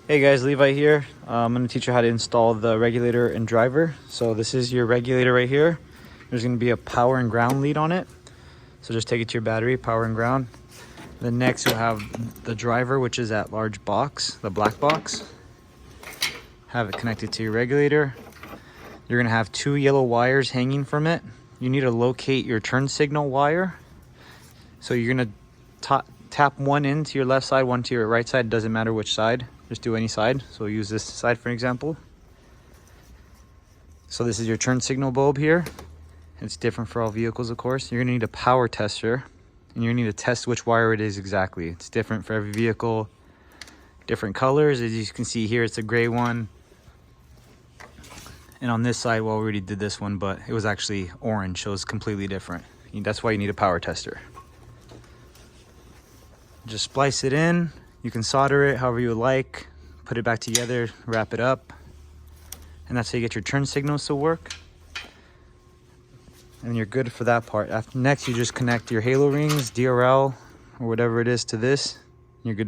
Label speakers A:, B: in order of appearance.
A: Hey guys, Levi here. I'm going to teach you how to install the regulator and driver. So this is your regulator right here. There's going to be a power and ground lead on it. So just take it to your battery, power and ground. Then next you'll have the driver, which is that large box, the black box. Have it connected to your regulator. You're going to have two yellow wires hanging from it. You need to locate your turn signal wire. So you're going to tap one into your left side, one to your right side. Doesn't matter which side. Just do any side. So we'll use this side for example. So this is your turn signal bulb here. It's different for all vehicles, of course. You're gonna need a power tester, and you're gonna need to test which wire it is exactly. It's different for every vehicle, different colors. As you can see here, it's a gray one. And on this side, well, we already did this one, but it was actually orange, so it's completely different. That's why you need a power tester. Just splice it in. You can solder it however you would like, put it back together, wrap it up, and that's how you get your turn signals to work. And you're good for that part. Next, you just connect your halo rings, DRL, or whatever it is to this. You're good.